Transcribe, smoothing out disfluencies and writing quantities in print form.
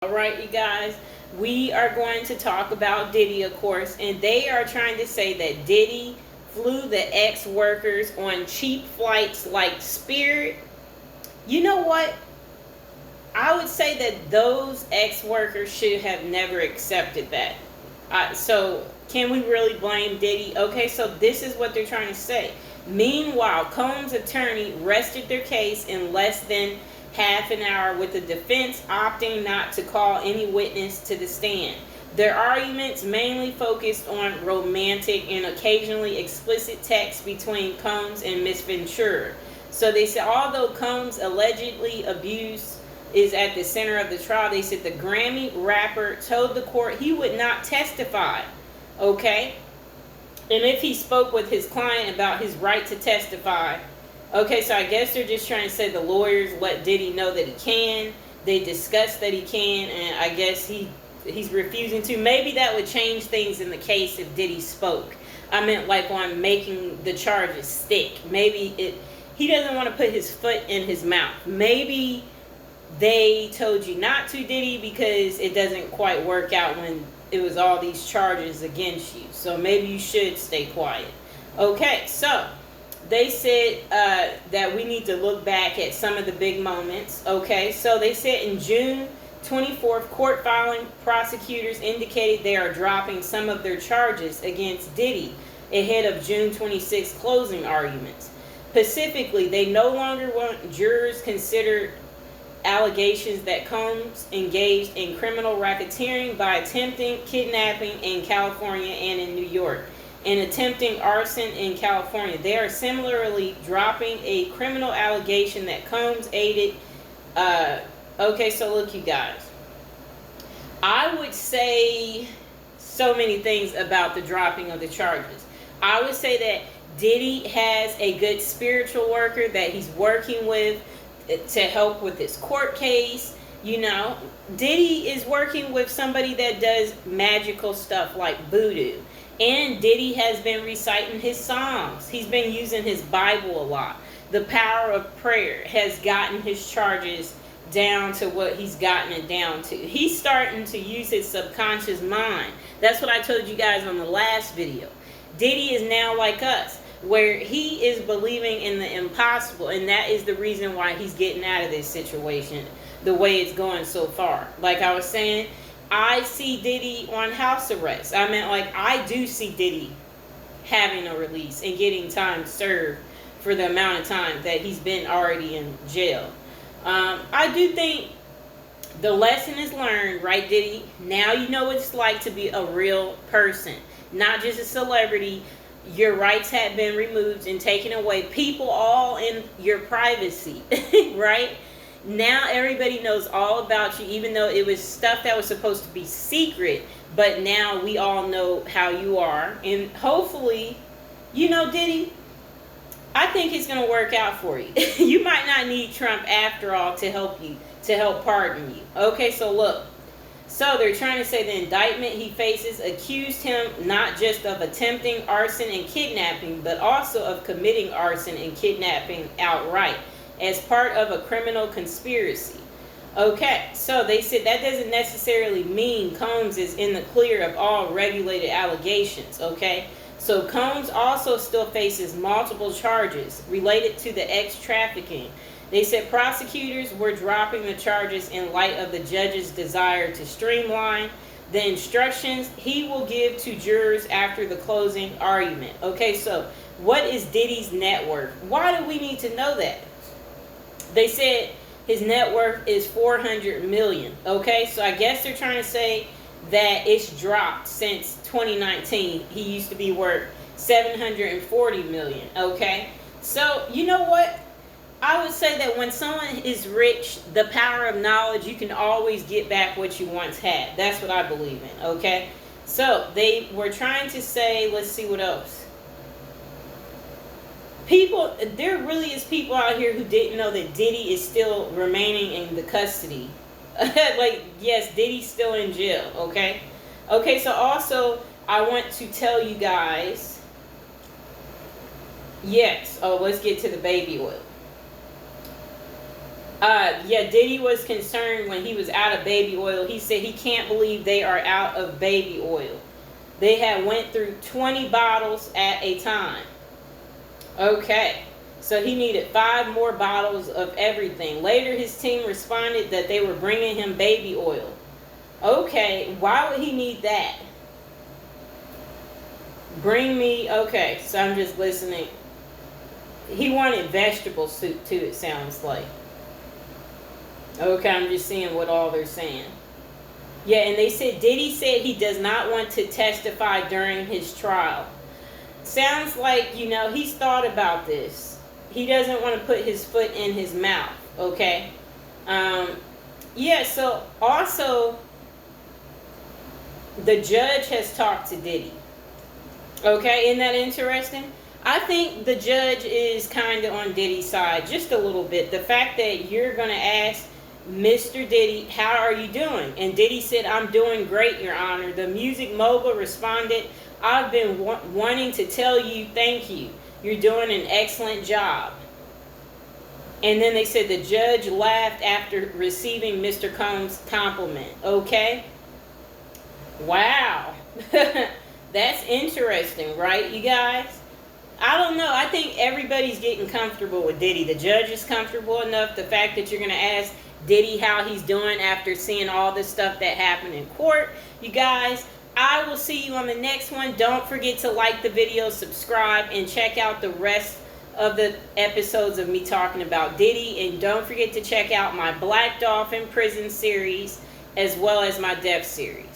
All right, you guys, we are going to talk about Diddy, of course, and they are trying to say that Diddy flew the ex-workers on cheap flights like Spirit. You know what? I would say that those ex-workers should have never accepted that. So, can we really blame Diddy? Okay, so this is what they're trying to say. Meanwhile, Combs' attorney rested their case in less than half an hour, with the defense opting not to call any witness to the stand. Their arguments mainly focused on romantic and occasionally explicit text between Combs and Miss Ventura. So they said, although Combs' allegedly abuse is at the center of the trial, they said the Grammy rapper told the court he would not testify. Okay? And if he spoke with his client about his right to testify. Okay, so I guess they're just trying to say the lawyers let Diddy know that he can. They discussed that he can, and I guess he's refusing to. Maybe that would change things in the case if Diddy spoke. I meant like on making the charges stick. Maybe he doesn't want to put his foot in his mouth. Maybe they told you not to, Diddy, because it doesn't quite work out when it was all these charges against you. So maybe you should stay quiet. Okay, so they said that we need to look back at some of the big moments. Okay, so they said in June 24th, court filing, prosecutors indicated they are dropping some of their charges against Diddy ahead of June 26th closing arguments. Specifically, they no longer want jurors considered allegations that Combs engaged in criminal racketeering by attempting kidnapping in California and in New York, and attempting arson in California. They are similarly dropping a criminal allegation that Combs aided. Okay, so look, you guys. I would say so many things about the dropping of the charges. I would say that Diddy has a good spiritual worker that he's working with to help with this court case. You know, Diddy is working with somebody that does magical stuff like voodoo. And Diddy has been reciting his songs. He's been using his Bible a lot. The power of prayer has gotten his charges down to what he's gotten it down to. He's starting to use his subconscious mind. That's what I told you guys on the last video. Diddy is now like us, where he is believing in the impossible, and that is the reason why he's getting out of this situation the way it's going so far. Like I was saying, I see Diddy on house arrest. I mean, like, I do see Diddy having a release and getting time served for the amount of time that he's been already in jail. I do think the lesson is learned, right, Diddy? Now you know what it's like to be a real person, not just a celebrity. Your rights have been removed and taken away. People all in your privacy, right? Now everybody knows all about you, even though it was stuff that was supposed to be secret. But now we all know how you are. And hopefully, you know, Diddy, I think it's going to work out for you. You might not need Trump after all to help you, to help pardon you. Okay, so look. So they're trying to say the indictment he faces accused him not just of attempting arson and kidnapping, but also of committing arson and kidnapping outright as part of a criminal conspiracy. Okay, so they said that doesn't necessarily mean Combs is in the clear of all regulated allegations. Okay, so Combs also still faces multiple charges related to the ex-trafficking. They said prosecutors were dropping the charges in light of the judge's desire to streamline the instructions he will give to jurors after the closing argument. Okay, so what is Diddy's net worth? Why do we need to know that? They said his net worth is $400 million. Okay, so I guess they're trying to say that it's dropped since 2019. He used to be worth $740 million. Okay, so you know what? I would say that when someone is rich, the power of knowledge, you can always get back what you once had. That's what I believe in, okay? So they were trying to say, let's see what else. People, there really is people out here who didn't know that Diddy is still remaining in the custody. Like, yes, Diddy's still in jail, okay? Okay, so also, I want to tell you guys, yes, oh, let's get to the baby oil. Yeah, Diddy was concerned when he was out of baby oil. He said he can't believe they are out of baby oil. They had went through 20 bottles at a time. Okay, so he needed 5 more bottles of everything. Later, his team responded that they were bringing him baby oil. Okay, why would he need that? Bring me, okay, so I'm just listening. He wanted vegetable soup too, it sounds like. Okay, I'm just seeing what all they're saying. Yeah, and they said Diddy said he does not want to testify during his trial. Sounds like, you know, he's thought about this. He doesn't want to put his foot in his mouth, okay? Yeah, so also, the judge has talked to Diddy. Okay, isn't that interesting? I think the judge is kind of on Diddy's side, just a little bit. The fact that you're going to ask Mr. Diddy, how are you doing? And Diddy said, I'm doing great, Your Honor. The music mogul responded, I've been wanting to tell you thank you. You're doing an excellent job. And then they said the judge laughed after receiving Mr. Combs' compliment. Okay? Wow. That's interesting, right, you guys? I don't know. I think everybody's getting comfortable with Diddy. The judge is comfortable enough. The fact that you're going to ask Diddy how he's doing after seeing all this stuff that happened in court. You guys, I will see you on the next one. Don't forget to like the video, subscribe, and check out the rest of the episodes of me talking about Diddy. And don't forget to check out my Black Dolphin prison series as well as my death series.